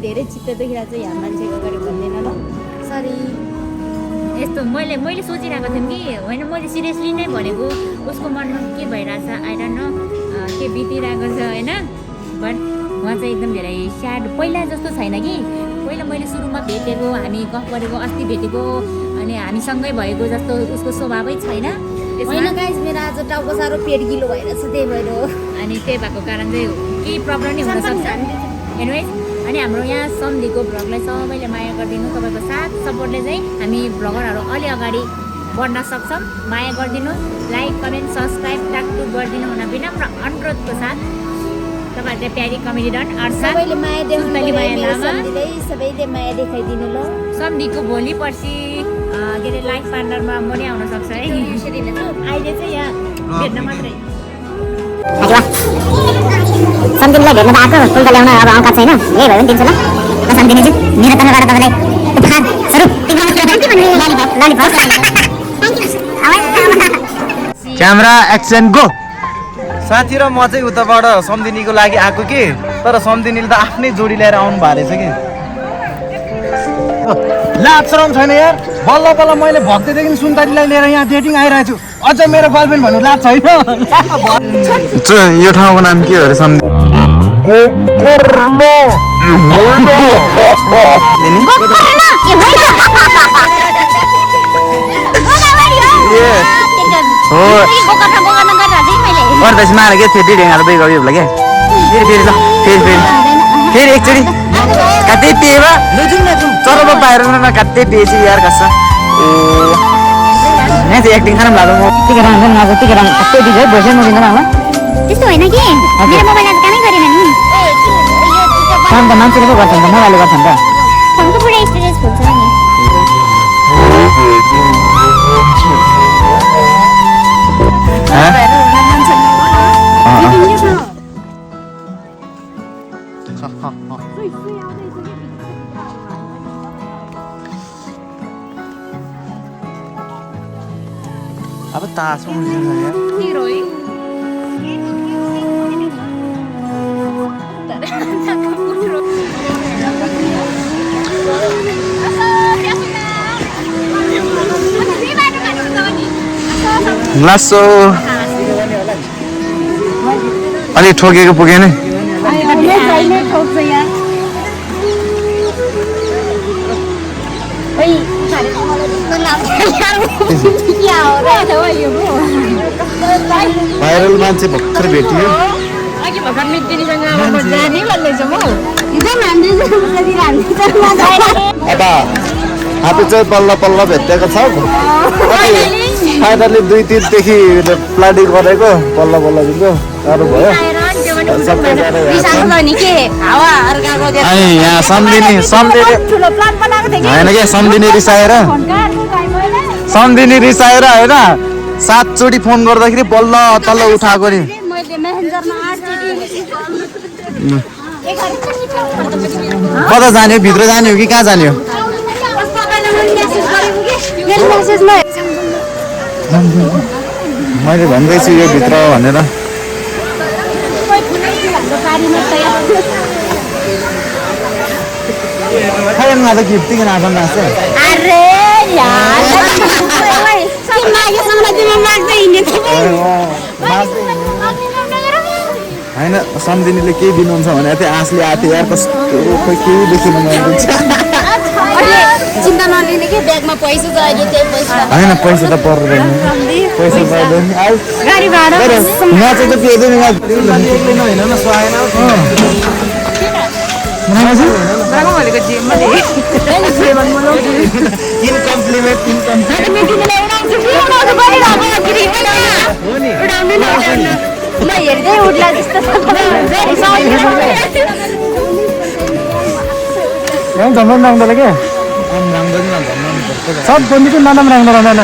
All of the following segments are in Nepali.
धेरै चित्त दुखिरहेको छ यहाँ मान्छेको अगाडि भन्दैन ल सरी यस्तो मैले सोचिरहेको थिएँ कि होइन मैले सिरियसली नै भनेको उसको मनमा के भइरहेछ आई डोन्ट नो के बितिरहेको छ होइन बट उहाँ चाहिँ एकदम धेरै स्याड पहिला जस्तो छैन कि पहिला मैले सुरुमा भेटेको हामी गफ गरेको अस्ति भेटेको अनि हामी सँगै भएको जस्तो उसको स्वभावै छैन होइन गाइस मेरो आज टाउको साह्रो पेट गिलो भइरहेछ त्यही भएर हो अनि त्यही भएको कारण चाहिँ केही प्रब्लम नै हुनसक्छ एनिवेज अनि हाम्रो यहाँ सम्धीको भ्लगलाई सबैले माया गरिदिनु तपाईँको साथ सपोर्टले चाहिँ हामी भ्लगरहरू अलि अगाडि बढ्न सक्छौँ माया गरिदिनु लाइक कमेन्ट सब्सक्राइब टाकटुक गरिदिनु हुन विनम्र अनुरोधको साथ तपाईँहरूले प्यारी कमेडी डन सबैले माया देखाइदिनु ल सम्धीको भोलि पर्सि के अरे लाइफ पार्टनरमा म नै आउन सक्छ है अहिले चाहिँ यहाँ भेट्न मात्रै सम्झिनुलाई भेट्न त आएको फुल त ल्याउन अब अङ्का छैन यही भयो भने दिन्छु ल सम्झिनेछु मेरो तर्फबाट तपाईँलाई उपहार स्वरूप क्यामेरा एक्सन गो साथी र म चाहिँ उताबाट सम्धिनीको लागि आएको कि तर सम्धिनीले त आफ्नै जोडी ल्याएर आउनु भएको रहेछ कि लाज शरम छैन यार बल्ल बल्ल मैले भक्तदेखि सुन्तरीलाई लिएर यहाँ डेटिङ आइरहेको छु अझ मेरो गर्लफ्रेन्ड भन्नु लाज छैन यो ठाउँको नाम के हो अरे सम्धि मार के थियो ढेँगा त गयो क्या फेरि एकचोटि कतै पिए बा चरब बाहिर कतै पिएछु यार कसा यहाँ चाहिँ एक्टिङ खानु लाग्यो म टिकट आउँदैन आज टिकट आउनु कतै दिन्छ है भोइस म दिँदैन होला त्यस्तो होइन कि मेरो मोबाइल आज कामै गरेन नि काम त मान्छेले पो गर्छ नि त मोबाइलले गर्छ नि त फोनको पुरै स्टोरेज फुल छ नि अब तास यार हिरोइन लासो अलि ठोकेको पुगेन भाइरल मान्छे भर्खर भेटियो अघि भर्खर मिटिनीसँग अब जाने भन्दैछ म अब आफू चाहिँ पल्ल पल्ल भेटेको छ फाइनली 2-3 देखि प्लानिङ गरेको पल्ल पल्ल दिनको साह्रो भयो यहाँ सम्धिनी होइन क्या सम्धिनी रिसाएर होइन 7 चोटि फोन गर्दाखेरि बल्ल तल्ल उठाएको नि कता जाने भित्र जाने हो कि कहाँ जाने हो मैले भन्दैछु यो भित्र भनेर खाना त गिफ्टी किन आएको नाच्छ होइन सम्धिनीले केही दिनुहुन्छ भने त्यो आँसले आएको यार कस्तो खोइ केही देखिनु मन दिन्छ चिन्ता नलिने कि ब्यागमा पैसा छ अहिले त्यही पैसा होइन पैसा त पर्दैन पैसा पर्दैन गाडी भाडा म चाहिँ त पिएदैन म हेर्दै उठ्ला जस्तो के सब बन्दीको नाम राख्दो रहँदैन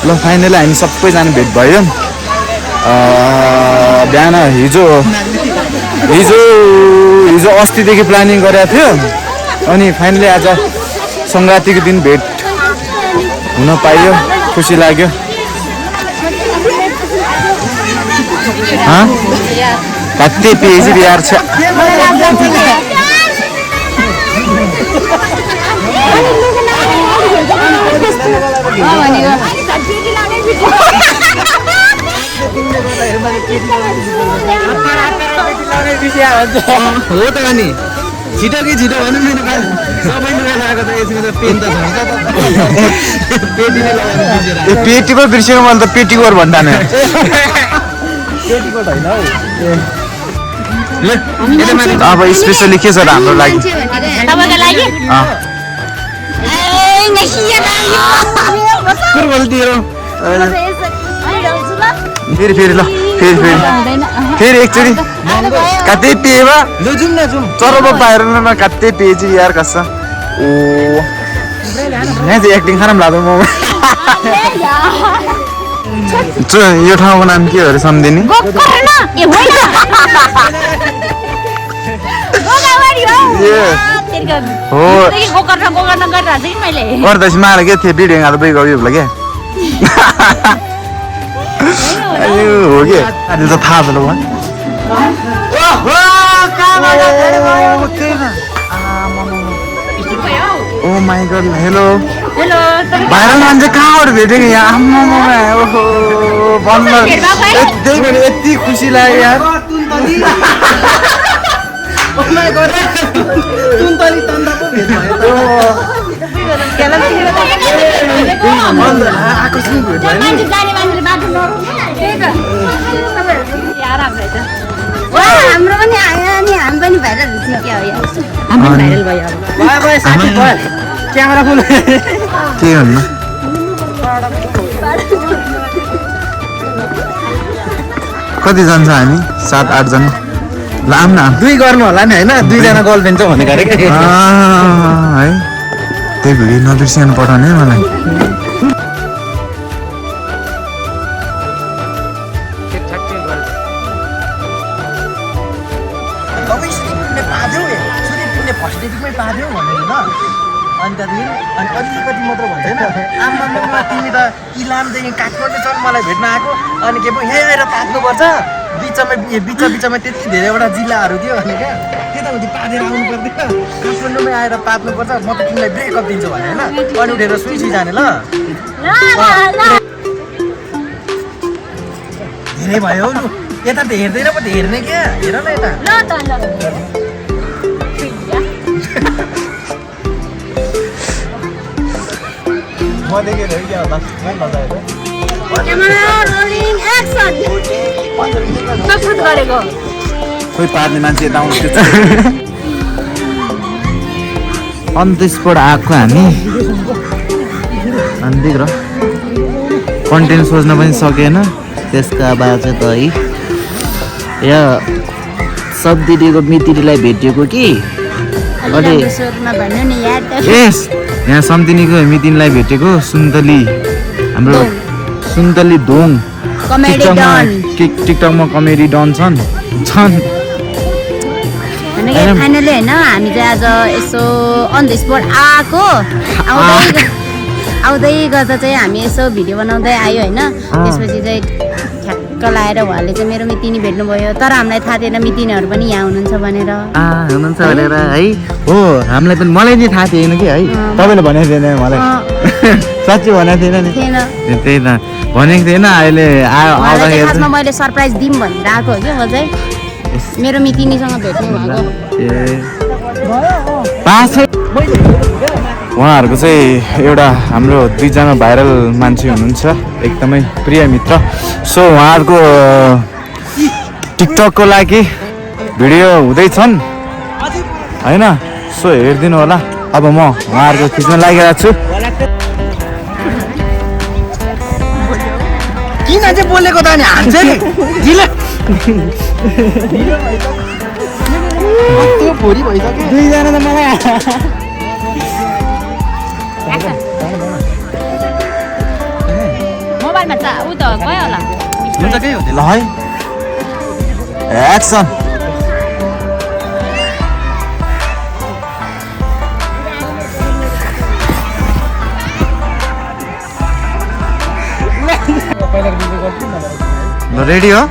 ल फाइनली हामी सबैजना भेट भयो बिहान हिजो अस्तिदेखि प्लानिङ गरेको थियो अनि फाइनली आज सङ्क्रान्तिको दिन भेट हुन पाइयो खुसी लाग्यो कति पिएपछि बिहार छ हो त अनि छिटो कि छिटो भन्नु मेरो सबै लुगा लगाएको त यसमा त पेन त पेटी नै लगाएर पेटी पो बिर्सेको मैले त पेटीकोर भन्दा नि पेटीकोट होइन हौ अब स्पेसली के छ र हाम्रो लागि तपाईँको लागि फेरि फेरि ल फेरि एकचोटि कतै पिए बा चरो पाएर न कतै पिएछु यार कसम ओ यहाँ चाहिँ एक्टिङ खान लाग्यो म यो ठाउँको नाम के हो अरे सम्धिनी हो गर्दैछ मलाई के थियो भिडियो हाल्दा ब्रेक गयो क्या हो कि अहिले त थाहा छ ल ओ माई गड हेलो भाइरल मान्छे कहाँबाट भेटेको यहाँ आम्मा ओहो बन्द त्यही भएर यति खुसी लाग्यो यार आकर्षण भेट हाम्रो पनि आयो अनि हामी पनि भाइरल हुन्छ क्या हो यार भाइरल भयो क्यामेरा फुल के भन्नु कति जान्छ हामी 7-8 जना ल आउन न 2 गर्नु होला नि होइन 2 जना गर्लफ्रेन्ड छ भनेको अरे है त्यही भिडियो नबिर्सिनु पठाउने मलाई अनि अलिकति मात्र भन्दैन आम्मा तिमी त इलामदेखि काठमाडौँ छन् मलाई भेट्न आएको अनि के पो यहाँ आएर पाक्नुपर्छ बिचमा त्यति धेरैवटा जिल्लाहरू थियो अनि क्या त्यताउति पादेर आउनु पर्दैन काठमाडौँमै आएर पाक्नुपर्छ म त तिमीलाई ब्रेकअप दिन्छु भने होइन अनि उठेर सुई जाने ल धेरै भयो हौ यता त हेर्दैन पो त हेर्ने क्या हेर न यता म देखेर क्या होला खोइ पार्ने मान्छे यता आउँछ अन द स्पट आएको हामी अन्तिक र कन्टेन्ट सोच्न पनि सकेन त्यसका बाद चाहिँ त है यहाँ सब दिदीको मितिरीलाई भेटिएको कि यस यहाँ सम्तिनीको मितिनीलाई भेटेको सुन्तली हाम्रो सुन्तली दोङ टिकटकमा कमेडी डन छन् फाइनली होइन हामी चाहिँ आज यसो अन द स्पट आएको आउँदै गर्दा चाहिँ हामी यसो भिडियो बनाउँदै आयो होइन त्यसपछि चाहिँ ठ्याक्क लाएर उहाँले चाहिँ मेरो मितिनी भेट्नुभयो तर हामीलाई थाहा थिएन मितिनीहरू पनि यहाँ हुनुहुन्छ भनेर हुनुहुन्छ भनेर है हो हामीलाई पनि मलाई नि थाहा थिएन कि है तपाईँले भनेको थिएन मलाई साँच्चै भनेको थिएन नि त्यही त भनेको थिएन अहिले आउँदाखेरि खासमा मैले सरप्राइज दिउँ भनेर आएको हो कि म चाहिँ मेरो मितिनीसँग भेट्नु भएको उहाँहरूको चाहिँ एउटा हाम्रो 2 जना भाइरल मान्छे हुनुहुन्छ एकदमै प्रिय मित्र सो उहाँहरूको टिकटकको लागि भिडियो हुँदैछन् होइन सो हेरिदिनु होला अब म उहाँहरूको खिच्न लागिरहेको छु किन चाहिँ बोलेको त नि हान्छ नि भोरी भइसक्यो 2 जना त मलाई मोबाइलमा त उ त गयो होला हुन्छ के हो ल है एक्सन ल रेडी हो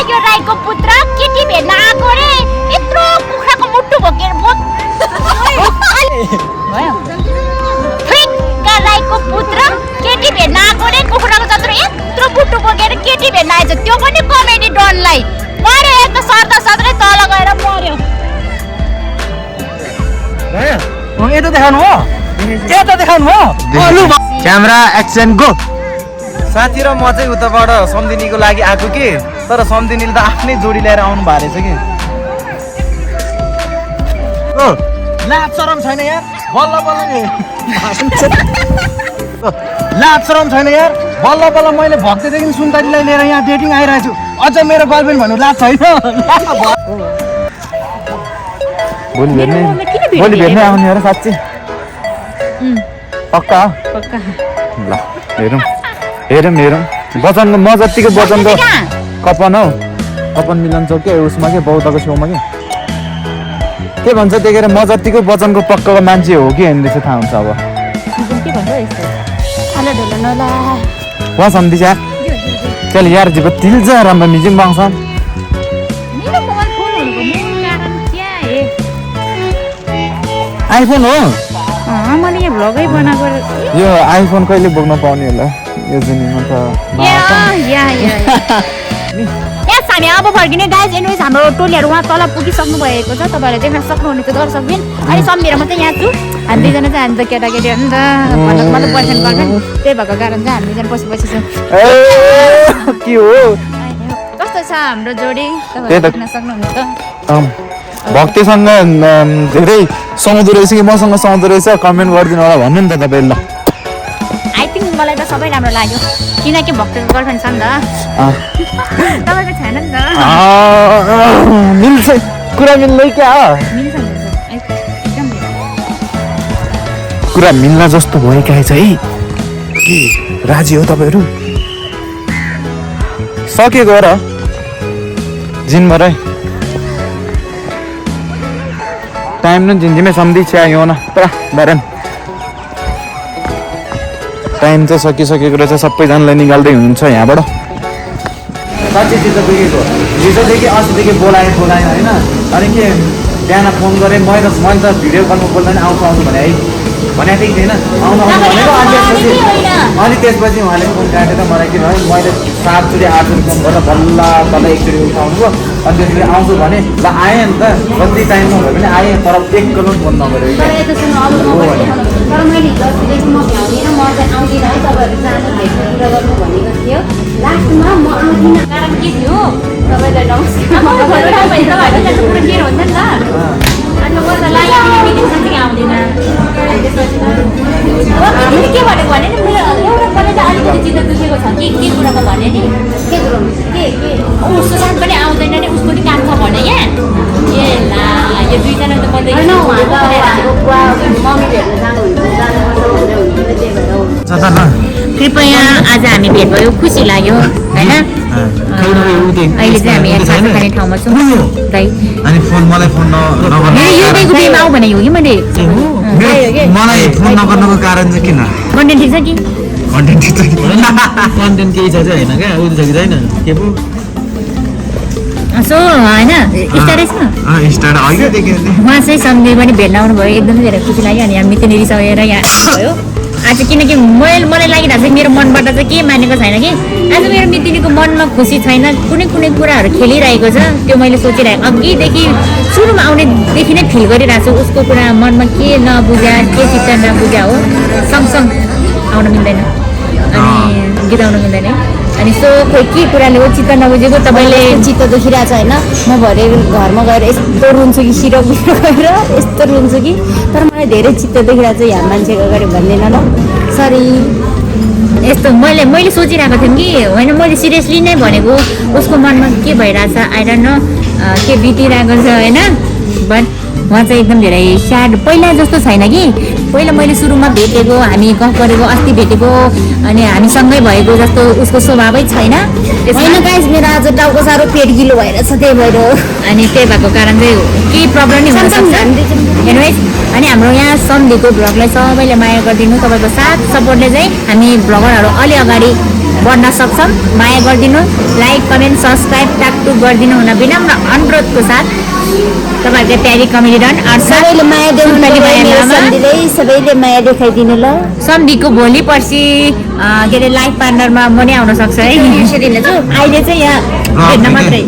यो राईको पुत्र केटी भेट्न आएको रे यत्रो कुखुराको मुट्टु भोकेर राईको पुत्र केटी भेट्न आएको रे कुखुराको जत्रो यत्रो मुट्टु बोकेर केटी भेट्न आएछ त्यो पनि कमेडी डनलाई मर्यो एक त सर्दा सर्दै तल गएर मर्यो यता देखाउनु हो यता देखाउनु हो क्यामेरा एक्सन गो साथी र म चाहिँ उताबाट सम्धिनीको लागि आएको कि तर सम्धिनीले त आफ्नै जोडी ल्याएर आउनु भएको रहेछ कि लाज शरम छैन यार बल्ल बल्ल लाज शरम छैन यार बल्ल बल्ल मैले भक्तदेखि सुन्तलीलाई लिएर यहाँ डेटिङ आइरहेको छु अझ मेरो गर्लफ्रेन्ड भन्नु लाज छैन भोलि भेट्ने आउने हो र साँच्ची पक्का पक्का ल हेरौँ वचन म जतिको वचनको कपन हौ कपन मिलन चौक के उसमा के बौद्धको छेउमा के भन्छ त्यही म जतिको वचनको पक्काको मान्छे हो कि होइन रहेछ थाहा हुन्छ अब के भन्छ यस्तो हेलो ढोलो नला वहाँ सम्झिन्छ चल यार जीव तिल्छ राम्रो म्युजिक पाउँछ मेरो मोबाइल फोन हुनुको मूल कारण क्या हे आइफोन हो मैले यहाँ भ्लगै बनाएको यो आइफोन कहिले बोक्न पाउने होला यो जुनीमा त यहाँ हामी अब फर्किने गाइज एनिवेज हाम्रो टोलीहरू उहाँ तल पुगिसक्नु भएको छ तपाईँहरूले देख्न सक्नुहुने त्यो दर्शकबिन अनि सम्मेर म चाहिँ यहाँ छु हामी दुईजना चाहिँ हामी त केटाकेटी हो नि त मतलब बोयफ्रेन्ड गर्छन् त्यही भएको कारण चाहिँ हामी दुईजना पछि पछि छौँ के हो कस्तो छ हाम्रो जोडी त्यही त। तपाईँहरूले देख्न सक्नुहुन्छ भक्तिसँग धेरै सुहाउँदो रहेछ कि मसँग सुहाउँदो रहेछ कमेन्ट गरिदिनु होला भन्नु नि त तपाईँले ल आई थिङ्क मलाई त सबै राम्रो लाग्यो किनकि भक्तको गर्लफ्रेन्ड छ नि त तपाईँको छैन नि त मिल्छ कुरा मिल्दै क्या मिल्छ मिल्छ एकदम कुरा मिल्न जस्तो भएका छ है के राजी हो तपाईँहरू सकेको र जिनभरै टाइम न जिन्दगीमै सम्झी चाहियो न पुरा बरन टाइम चाहिँ सकिसकेको रहेछ सबैजनालाई निकाल्दै हुनुहुन्छ यहाँबाट साँच्चै चित्त दुखेको हिजोदेखि अस्तिदेखि बोलाएँ होइन अनि के बिहान फोन गरेँ मैले त भिडियो कलमा बोल्दा नि आउँछु भने है भनेको थिएँ थिएन आउनु भनेको अनि त्यसपछि उहाँले फोन काटेर मलाई के भयो मैले 7 चोटि 8 चोटि फोन गरेर बल्ल बल्ल एकचोटि उठाउनु भयो अनि त्यसपछि आउँछु भने ल आएँ नि त जति टाइममा भयो भने आएँ तर एक कलम फोन नगरेँ तर मैले हिजोदेखि म भ्याउँदिनँ म चाहिँ आउँदिनँ है तपाईँहरू जानु भेट्ने कुरा गर्नु भनेको थियो लास्टमा म आउँदिनँ कारण के थियो तपाईँलाई नमस्कार हुन्छ नि त अनि म त लाग्यो आउँदिनँ के भनेको भने नि मेरो एउटा कसले त अलिकति चित्त दुखेको छ के कुरामा भने नि के कुरामा के उसको साथ पनि आउँदैन नि उसको पनि काम छ भने यहाँ ए ला यो दुईजना त मम्मी भेट्न जानुहुन्छ कृपया आज हामी भेट भयो खुसी लाग्यो होइन अहिले चाहिँ हामी यहाँ खाना खाने ठाउँमा छौँ अनि फोन मलाई फोन यो बिहेमा आऊ भने हो कि मैले मलाई फोन नगर्नुको कारण चाहिँ किन कन्टेन्ट ठिक छ कि कन्टेन्ट कन्टेन्ट केही छ चाहिँ होइन क्या उयो छ कि छैन के पो सो होइन स्टार्ट स्टार्ट अघिदेखि उहाँ चाहिँ सम्झे पनि भेट्न आउनु भयो एकदमै धेरै खुसी लाग्यो अनि हामी मितिनी रिसाएर यहाँ भयो आज किनकि मलाई लागिरहेको छ मेरो मनबाट चाहिँ के मानेको छैन कि आज मेरो मितिनीको मनमा खुसी छैन कुनै कुराहरू खेलिरहेको छ त्यो मैले सोचिरहेको अघिदेखि सुरुमा आउनेदेखि नै फिल गरिरहेको छु उसको कुरा मनमा के नबुझा के चित्त नबुझा हो सँगसँग आउन मिल्दैन अनि गीत आउन मिल्दैन अनि सो खोइ के कुराले हो चित्त नबुझेको तपाईँले चित्त दुखिरहेको छ होइन म भरे घरमा गएर यस्तो रुन्छु कि सिरो गएर यस्तो रुन्छु कि तर मलाई धेरै चित्त दुखिरहेको छ यहाँ मान्छेको अगाडि भन्दैन ल सरी यस्तो मैले सोचिरहेको थिएँ कि होइन मैले सिरियसली नै भनेको उसको मनमा के भइरहेछ आई डोन्ट नो के बितिरहेको छ होइन बट उहाँ चाहिँ एकदम धेरै स्याड पहिला जस्तो छैन कि पहिला मैले सुरुमा भेटेको हामी गफ गरेको अस्ति भेटेको अनि हामी सँगै भएको जस्तो उसको स्वभावै छैन होइन गाइस मेरो आज टाउको साह्रो पेट गिलो भएर छ त्यही भएर हो। अनि त्यही भएको कारण चाहिँ केही प्रब्लम नै हुनसक्छ एनिवेज अनि हाम्रो यहाँ सम्धीको भ्लगलाई सबैले माया गरिदिनु तपाईँको साथ सपोर्टले चाहिँ हामी भ्लगरहरू अलि अगाडि बढ्न सक्छौँ माया गरिदिनु लाइक कमेन्ट सब्सक्राइब टाकटुक गरिदिनु हुन विनम्र अनुरोधको साथ तपाईँहरूले प्यारी कमेडी डन सबैले माया देखाउनु सबैले माया देखाइदिनु ल। सम्धीको भोलि पर्सि के अरे लाइफ पार्टनरमा म नै आउन सक्छ है अहिले चाहिँ यहाँ भेट्न मात्रै